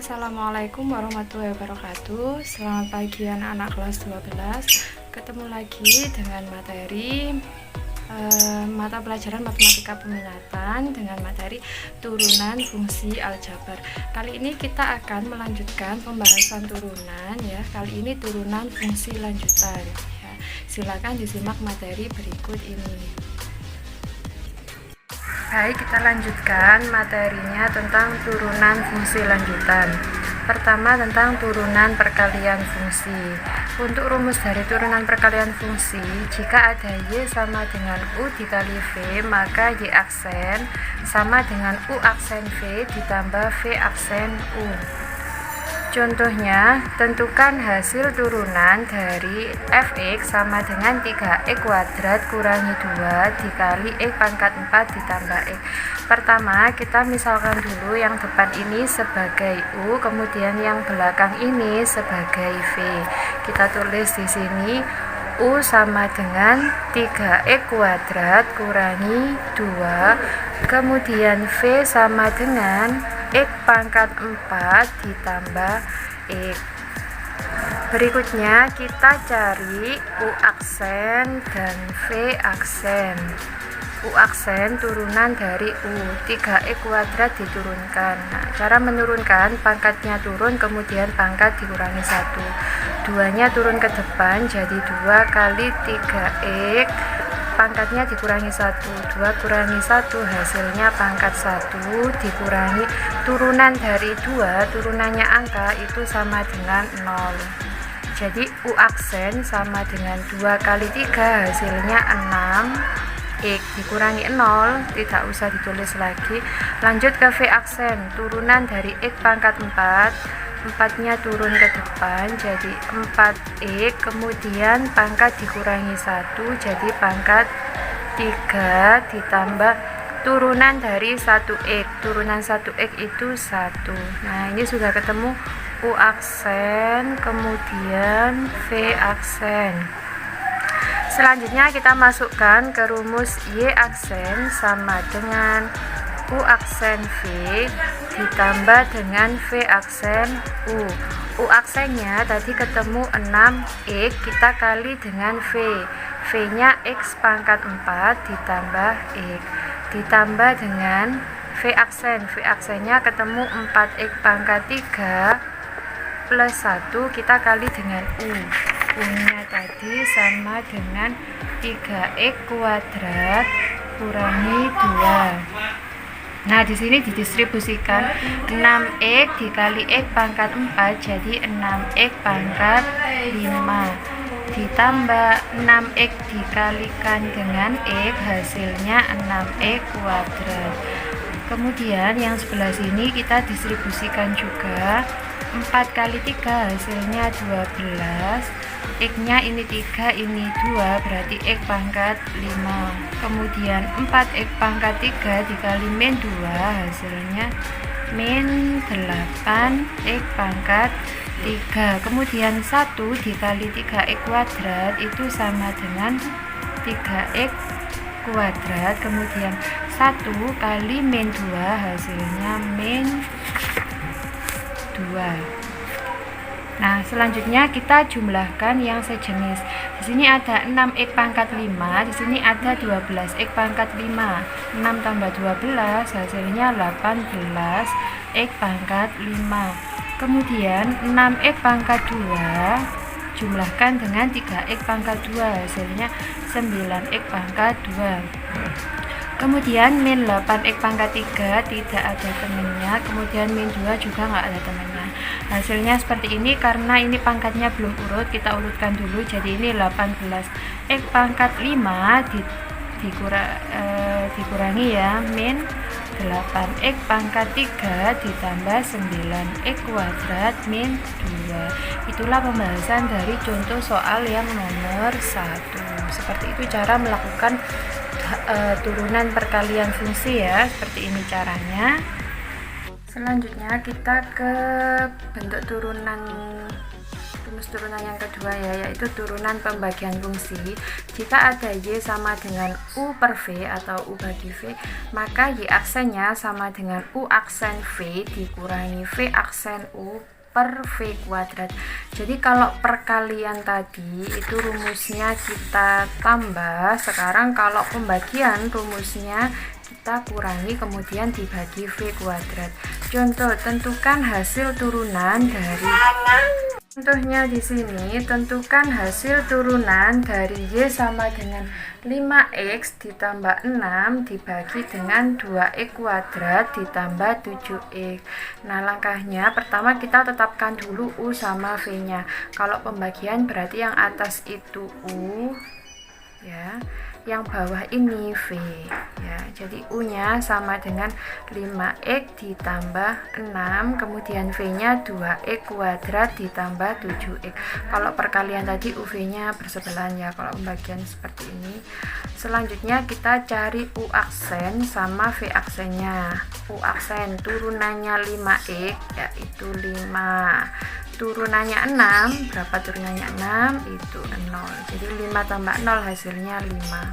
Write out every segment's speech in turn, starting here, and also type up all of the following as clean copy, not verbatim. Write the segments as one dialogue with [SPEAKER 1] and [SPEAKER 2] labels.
[SPEAKER 1] Assalamualaikum warahmatullahi wabarakatuh. Selamat pagi anak-anak kelas 12. Ketemu lagi dengan materi mata pelajaran matematika peminatan dengan materi turunan fungsi aljabar. Kali ini kita akan melanjutkan pembahasan turunan ya. Kali ini turunan fungsi lanjutan ya. Silakan disimak materi berikut ini. Baik, kita lanjutkan materinya tentang turunan fungsi lanjutan. Pertama, tentang turunan perkalian fungsi. Untuk rumus dari turunan perkalian fungsi, jika ada Y sama dengan U dikali V, maka Y aksen sama dengan U aksen V ditambah V aksen U. Contohnya, tentukan hasil turunan dari fx sama dengan 3x kuadrat kurangi 2 dikali x pangkat 4 ditambah x. Pertama, kita misalkan dulu yang depan ini sebagai U, kemudian yang belakang ini sebagai V. Kita tulis di sini U sama dengan 3x kuadrat kurangi 2, kemudian V sama dengan X pangkat 4 ditambah X. Berikutnya kita cari U aksen dan V aksen. U aksen turunan dari U, 3x kuadrat diturunkan. Nah, cara menurunkan, pangkatnya turun kemudian pangkat dikurangi 1. 2-nya turun ke depan jadi 2 kali 3x, pangkatnya dikurangi 1, 2 kurangi 1 hasilnya pangkat 1 dikurangi turunan dari 2, turunannya angka itu sama dengan 0. Jadi U aksen sama dengan 2 kali 3 hasilnya 6, X dikurangi 0, tidak usah ditulis lagi. Lanjut ke V aksen, turunan dari X pangkat 4, 4-nya turun ke depan jadi 4x, kemudian pangkat dikurangi 1 jadi pangkat 3 ditambah turunan dari 1x, turunan 1x itu 1. Nah, ini sudah ketemu U aksen kemudian V aksen. Selanjutnya kita masukkan ke rumus Y aksen sama dengan U aksen V ditambah dengan V aksen U. U aksennya tadi ketemu 6x, kita kali dengan V. V-nya X pangkat 4 ditambah X. Ditambah dengan V aksen. V aksennya ketemu 4x pangkat 3 plus 1, kita kali dengan U. U-nya tadi sama dengan 3x kuadrat kurangi 2. Nah, di sini didistribusikan 6x dikali x pangkat 4 jadi 6x pangkat 5 ditambah 6x dikalikan dengan x hasilnya 6x kuadrat. Kemudian yang sebelah sini kita distribusikan juga 4 kali 3 hasilnya 12, X-nya ini 3, ini 2, berarti X pangkat 5. Kemudian 4X pangkat 3 dikali min 2 hasilnya min 8X pangkat 3. Kemudian 1 dikali 3X kuadrat itu sama dengan 3X kuadrat. Kemudian 1 kali min 2 hasilnya min 2. Nah, selanjutnya kita jumlahkan yang sejenis. Di sini ada 6x pangkat 5, di sini ada 12x pangkat 5. 6 tambah 12 hasilnya 18x pangkat 5. Kemudian 6x pangkat 2 jumlahkan dengan 3x pangkat 2 hasilnya 9x pangkat 2. Kemudian min 8x pangkat 3 tidak ada temannya, kemudian min 2 juga nggak ada temannya. Hasilnya seperti ini, karena ini pangkatnya belum urut, kita urutkan dulu. Jadi ini 18x pangkat 5 dikurangi ya min 8x pangkat 3 ditambah 9x kuadrat min 2. Itulah pembahasan dari contoh soal yang nomor 1. Seperti itu cara melakukan turunan perkalian fungsi ya, seperti ini caranya. Selanjutnya kita ke bentuk turunan rumus turunan yang kedua ya, yaitu turunan pembagian fungsi. Jika ada Y sama dengan U per V atau U bagi V, maka Y aksennya sama dengan U aksen V dikurangi V aksen U per V kuadrat. Jadi kalau perkalian tadi itu rumusnya kita tambah, sekarang kalau pembagian rumusnya kita kurangi kemudian dibagi V kuadrat. Contoh, tentukan hasil turunan dari Contohnya di sini, tentukan hasil turunan dari Y sama dengan 5X ditambah 6 dibagi dengan 2X kuadrat ditambah 7X. Nah, langkahnya pertama kita tetapkan dulu U sama V-nya. Kalau pembagian berarti yang atas itu U, ya, yang bawah ini V, ya. Jadi U-nya sama dengan 5X ditambah 6, kemudian V-nya 2X kuadrat ditambah 7X. Kalau perkalian tadi UV-nya bersebelahan ya, kalau pembagian seperti ini. Selanjutnya kita cari U aksen sama V aksennya. U aksen turunannya 5X yaitu 5. Turunannya 6, berapa turunannya 6? Itu 0. Jadi 5 tambah 0 hasilnya 5.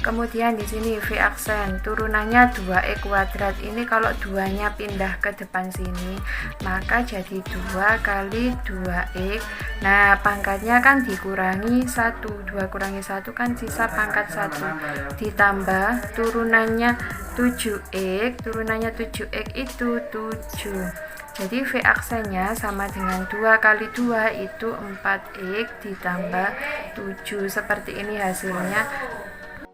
[SPEAKER 1] Kemudian di sini V aksen turunannya 2X kuadrat. Ini kalau 2-nya pindah ke depan sini, maka jadi 2 kali 2X. Nah, pangkatnya kan dikurangi 1. 2 kurangi 1 kan sisa pangkat 1. Ditambah turunannya 7X. Turunannya 7X itu 7. Jadi V aksennya sama dengan 2 kali 2 itu 4X ditambah 7. Seperti ini hasilnya.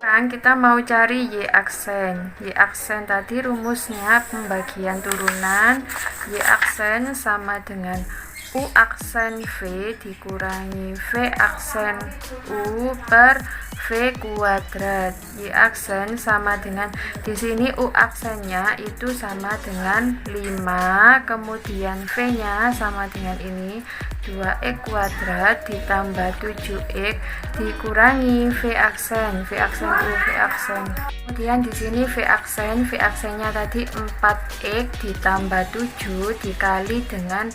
[SPEAKER 1] Sekarang kita mau cari Y aksen. Y aksen tadi rumusnya pembagian turunan. Y aksen sama dengan U aksen V dikurangi V aksen U per V kuadrat. Y aksen sama dengan, di sini U aksennya itu sama dengan 5, kemudian V-nya sama dengan ini 2X kuadrat ditambah 7X dikurangi V aksen U, V aksen. Kemudian di sini V aksennya tadi 4X ditambah 7 dikali dengan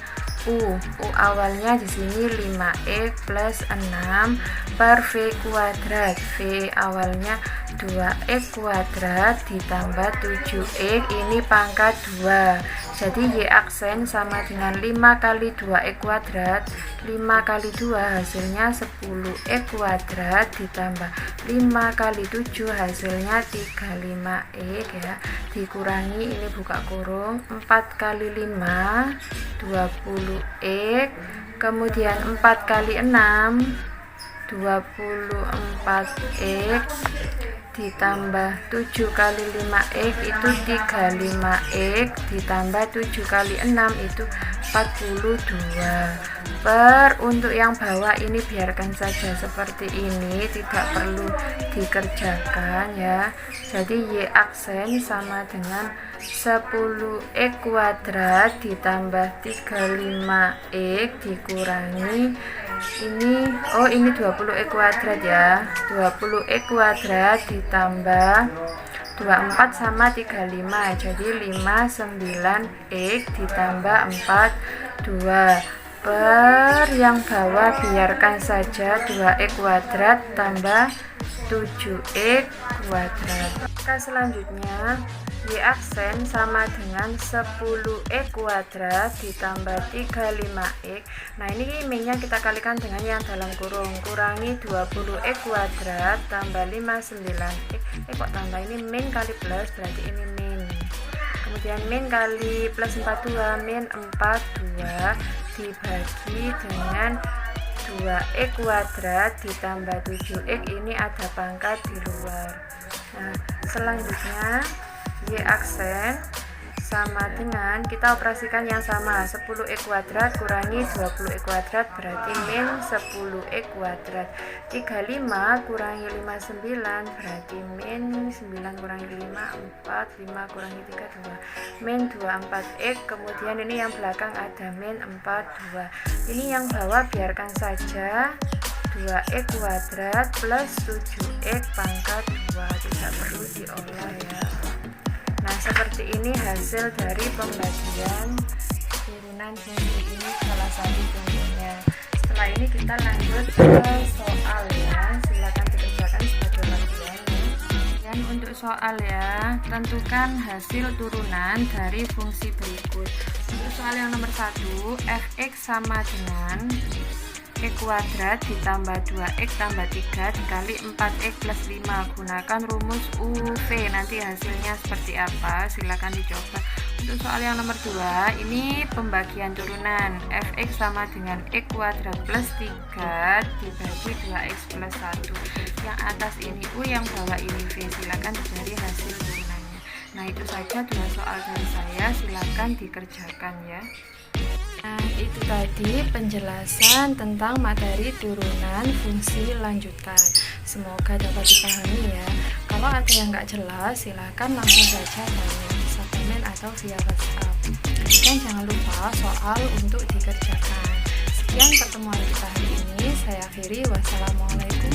[SPEAKER 1] U awalnya di sini 5X plus 6 per V kuadrat. V awalnya 2X kuadrat ditambah 7X, ini pangkat 2. Jadi Y aksen sama dengan 5 kali 2X kuadrat. 5 kali 2 hasilnya 10X kuadrat ditambah 5 kali 7 hasilnya 35X ya. Dikurangi, ini buka kurung, 4 kali 5 20X, kemudian 4 kali 6 24X ditambah 7 kali 5X itu 35X ditambah 7 kali 6 itu 42. Untuk yang bawah ini biarkan saja seperti ini, tidak perlu dikerjakan ya. Jadi Y aksen sama dengan 10X kuadrat ditambah 35X dikurangi ini 20X kuadrat ya. 20X kuadrat ditambah 24 sama 35, jadi 59X ditambah 42. Yang bawah biarkan saja 2X kuadrat tambah 7X kuadrat. Selanjutnya Y aksen sama dengan 10X kuadrat ditambah 35X. Nah, ini min-nya kita kalikan dengan yang dalam kurung, kurangi 20X kuadrat tambah 59X. Kok tambah, ini min kali plus berarti ini min. Kemudian min kali plus 42, min 42 dibagi dengan 2X kuadrat ditambah 7X, ini ada pangkat di luar. Nah, selanjutnya Y aksen sama dengan, kita operasikan yang sama, 10X kuadrat kurangi 20X kuadrat berarti min 10X kuadrat. 35 kurangi 59 berarti min 9 kurangi 5 4, 5 kurangi 3 2, min 24X. Kemudian ini yang belakang ada min 42. Ini yang bawah biarkan saja 2X kuadrat plus 7X pangkat 2, tidak perlu diolah ya. Nah, seperti ini hasil dari pembagian turunan fungsi, ini salah satu contohnya. setelah ini kita lanjut ke soal ya, silakan dikerjakan sebagai bagian. Dan untuk soal ya, tentukan hasil turunan dari fungsi berikut. Untuk soal yang nomor 1, fx sama dengan x kuadrat ditambah 2x tambah 3 dikali 4x plus 5. Gunakan rumus UV, nanti hasilnya seperti apa, silakan dicoba. Untuk soal yang nomor 2, ini pembagian turunan. Fx sama dengan x kuadrat plus 3 dibagi 2x plus 1. Yang atas ini U, yang bawah ini V, silakan dicari hasil turunannya. Nah, itu saja 2 soal dari saya, silakan dikerjakan ya. Nah, itu tadi penjelasan tentang materi turunan fungsi lanjutan. Semoga dapat dipahami ya. Kalau ada yang nggak jelas, silakan langsung saja tanya, bisa komen atau via WhatsApp. Dan jangan lupa soal untuk dikerjakan. Sekian pertemuan kita hari ini. Saya akhiri. Wassalamualaikum